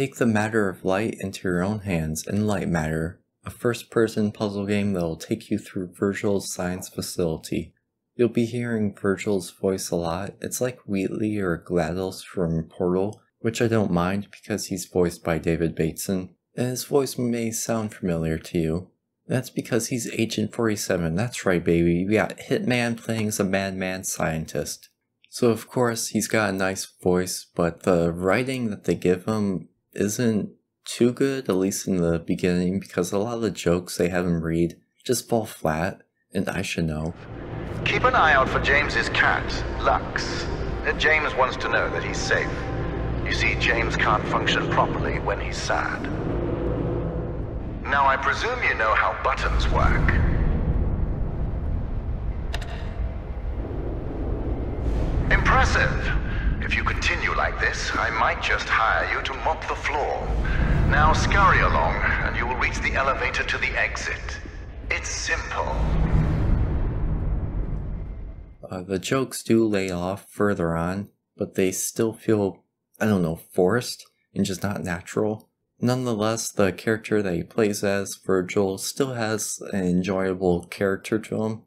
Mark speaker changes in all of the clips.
Speaker 1: Take the matter of light into your own hands in Lightmatter, a first-person puzzle game that will take you through Virgil's science facility. You'll be hearing Virgil's voice a lot. It's like Wheatley or GLaDOS from Portal, which I don't mind because he's voiced by David Bateson, and his voice may sound familiar to you. That's because he's Agent 47, that's right baby, we got Hitman playing as a madman scientist. So of course he's got a nice voice, but the writing that they give him isn't too good, at least in the beginning, because a lot of the jokes they have him read just fall flat, and I should know.
Speaker 2: Keep an eye out for James's cat, Lux. James wants to know that he's safe. You see, James can't function properly when he's sad. Now I presume you know how buttons work. Impressive! If you continue like this, I might just hire you to mop the floor. Now scurry along, and you will reach the elevator to the exit. It's simple.
Speaker 1: The jokes do lay off further on, but they still feel, I don't know, forced and just not natural. Nonetheless, the character that he plays as, Virgil, still has an enjoyable character to him,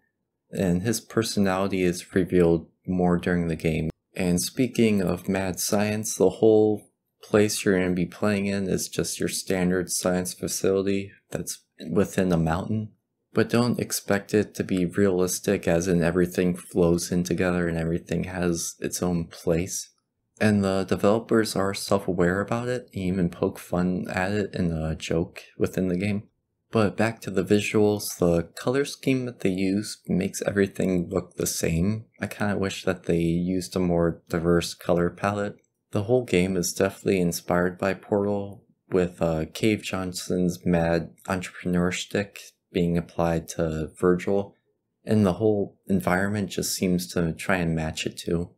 Speaker 1: and his personality is revealed more during the game. And speaking of mad science, the whole place you're going to be playing in is just your standard science facility that's within a mountain. But don't expect it to be realistic, as in everything flows in together and everything has its own place. And the developers are self-aware about it, and even poke fun at it in a joke within the game. But back to the visuals, the color scheme that they use makes everything look the same. I kind of wish that they used a more diverse color palette. The whole game is definitely inspired by Portal, with Cave Johnson's mad entrepreneur shtick being applied to Virgil, and the whole environment just seems to try and match it too.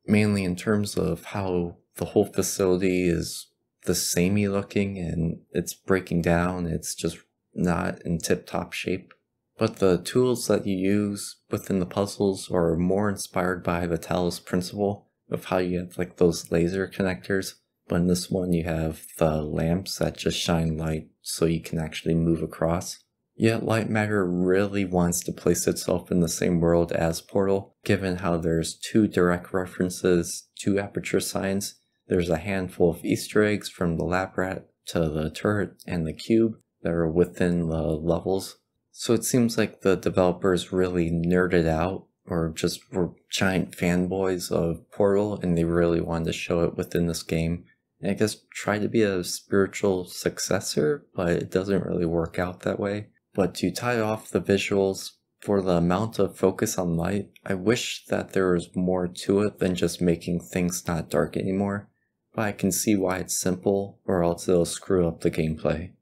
Speaker 1: Mainly in terms of how the whole facility is the samey looking and it's breaking down, it's just not in tip-top shape. But the tools that you use within the puzzles are more inspired by the Talos principle of how you have like those laser connectors, but in this one you have the lamps that just shine light so you can actually move across. Yet Lightmatter really wants to place itself in the same world as Portal, given how there's 2 direct references to aperture science. There's a handful of Easter eggs from the lab rat to the turret and the cube that are within the levels. So it seems like the developers really nerded out, or just were giant fanboys of Portal, and they really wanted to show it within this game. And I guess try to be a spiritual successor, but it doesn't really work out that way. But to tie off the visuals, for the amount of focus on light, I wish that there was more to it than just making things not dark anymore. But I can see why it's simple, or else it'll screw up the gameplay.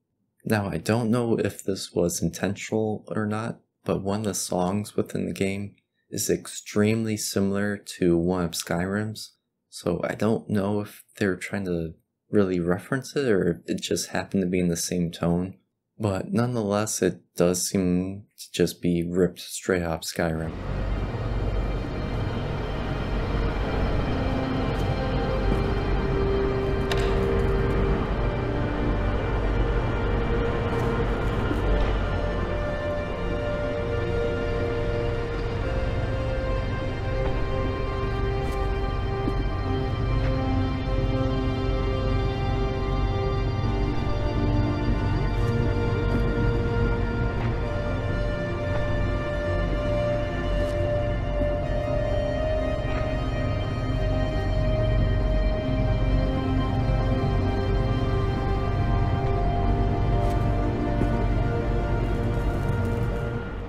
Speaker 1: Now, I don't know if this was intentional or not, but one of the songs within the game is extremely similar to one of Skyrim's, so I don't know if they're trying to really reference it or it just happened to be in the same tone. But nonetheless, it does seem to just be ripped straight out of Skyrim.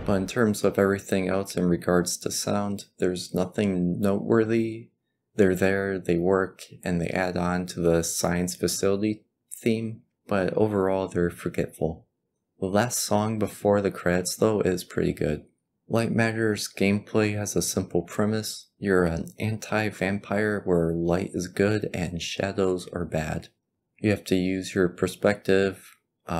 Speaker 1: But in terms of everything else in regards to sound, there's nothing noteworthy. They're there, they work, and they add on to the science facility theme, but overall they're forgetful. The last song before the credits though is pretty good. Lightmatter's gameplay has a simple premise. You're an anti-vampire where light is good and shadows are bad. You have to use your perspective,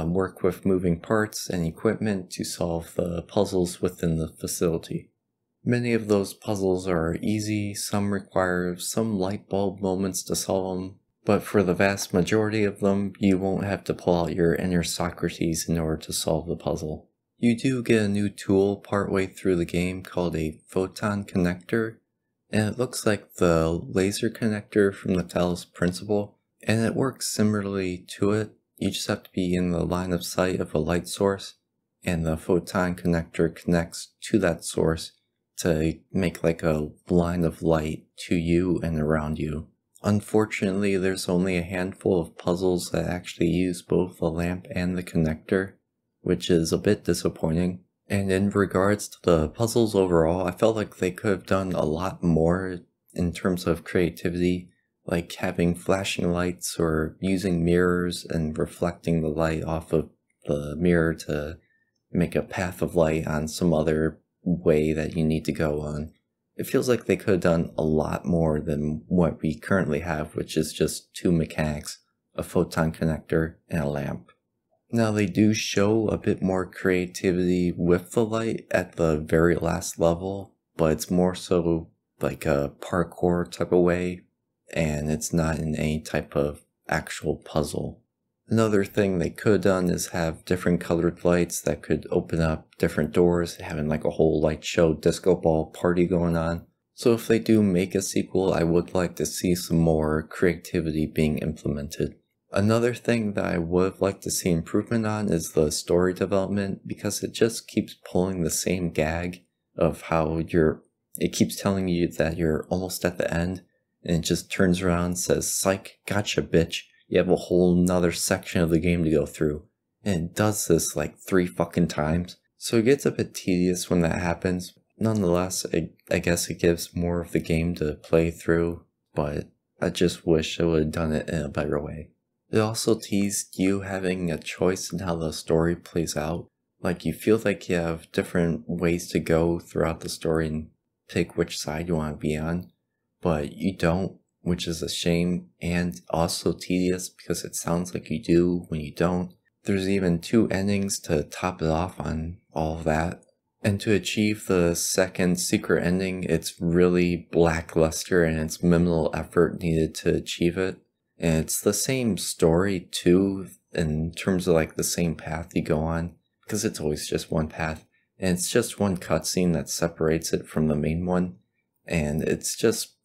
Speaker 1: work with moving parts and equipment to solve the puzzles within the facility. Many of those puzzles are easy, some require some light bulb moments to solve them, but for the vast majority of them, you won't have to pull out your inner Socrates in order to solve the puzzle. You do get a new tool partway through the game called a photon connector, and it looks like the laser connector from the Talos Principle, and it works similarly to it. You just have to be in the line of sight of a light source, and the photon connector connects to that source to make like a line of light to you and around you. Unfortunately, there's only a handful of puzzles that actually use both the lamp and the connector, which is a bit disappointing. And in regards to the puzzles overall, I felt like they could have done a lot more in terms of creativity, like having flashing lights or using mirrors and reflecting the light off of the mirror to make a path of light on some other way that you need to go on. It feels like they could have done a lot more than what we currently have, which is just two mechanics, a photon connector and a lamp. Now they do show a bit more creativity with the light at the very last level, but it's more so like a parkour type of way, and it's not in any type of actual puzzle. Another thing they could have done is have different colored lights that could open up different doors, having like a whole light show disco ball party going on. So if they do make a sequel, I would like to see some more creativity being implemented. Another thing that I would have liked to see improvement on is the story development, because it just keeps pulling the same gag of how it keeps telling you that you're almost at the end, and it just turns around and says, "Psych, gotcha bitch. You have a whole nother section of the game to go through." And it does this like 3 fucking times. So it gets a bit tedious when that happens. Nonetheless, I guess it gives more of the game to play through, but I just wish it would have done it in a better way. It also teased you having a choice in how the story plays out. Like you feel like you have different ways to go throughout the story and pick which side you want to be on, but you don't, which is a shame and also tedious because it sounds like you do when you don't. There's even 2 endings to top it off on all of that. And to achieve the second secret ending, it's really lackluster and it's minimal effort needed to achieve it. And it's the same story too, in terms of like the same path you go on, because it's always just one path. And it's just one cutscene that separates it from the main one. And it just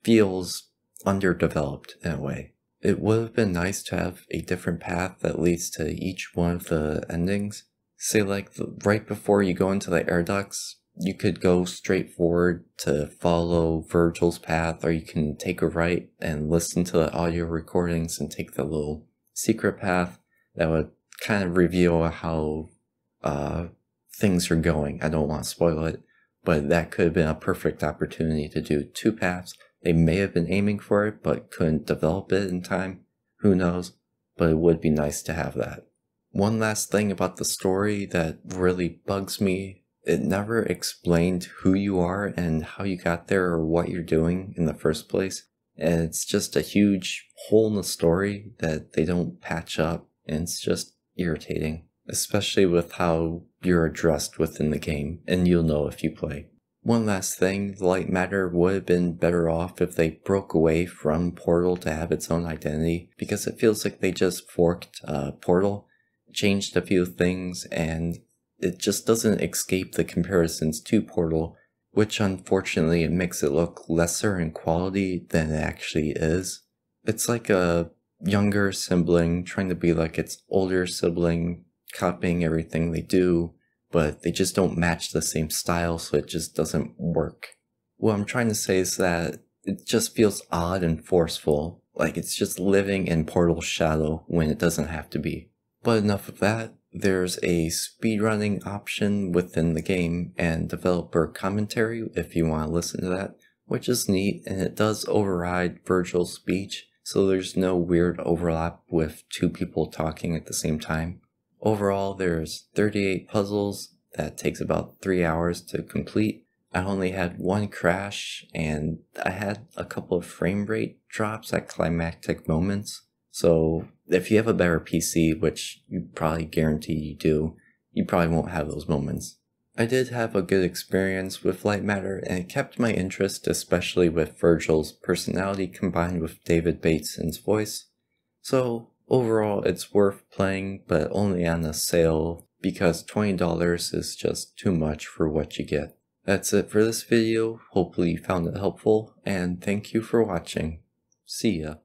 Speaker 1: feels underdeveloped in a way. It would have been nice to have a different path that leads to each one of the endings. Say like right before you go into the air ducts, you could go straight forward to follow Virgil's path, or you can take a right and listen to the audio recordings and take the little secret path that would kind of reveal how things are going. I don't want to spoil it, but that could have been a perfect opportunity to do 2 paths. They may have been aiming for it, but couldn't develop it in time. Who knows? But it would be nice to have that. One last thing about the story that really bugs me, it never explained who you are and how you got there or what you're doing in the first place. And it's just a huge hole in the story that they don't patch up, and it's just irritating, especially with how you're addressed within the game, and you'll know if you play. One last thing, Lightmatter would have been better off if they broke away from Portal to have its own identity, because it feels like they just forked Portal, changed a few things, and it just doesn't escape the comparisons to Portal, which unfortunately it makes it look lesser in quality than it actually is. It's like a younger sibling trying to be like its older sibling, copying everything they do, but they just don't match the same style, so it just doesn't work. What I'm trying to say is that it just feels odd and forceful, like it's just living in Portal's shadow when it doesn't have to be. But enough of that. There's a speedrunning option within the game and developer commentary if you want to listen to that, which is neat, and it does override Virgil's speech, so there's no weird overlap with 2 people talking at the same time. Overall, there's 38 puzzles that takes about 3 hours to complete. I only had 1 crash, and I had a couple of frame rate drops at climactic moments. So if you have a better PC, which you probably guarantee you do, you probably won't have those moments. I did have a good experience with Lightmatter, and it kept my interest, especially with Virgil's personality combined with David Bateson's voice. So overall it's worth playing, but only on a sale, because $20 is just too much for what you get. That's it for this video. Hopefully you found it helpful, and thank you for watching. See ya.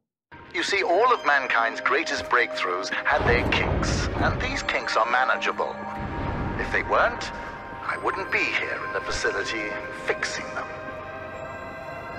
Speaker 2: You see, all of mankind's greatest breakthroughs had their kinks, and these kinks are manageable. If they weren't, I wouldn't be here in the facility fixing them.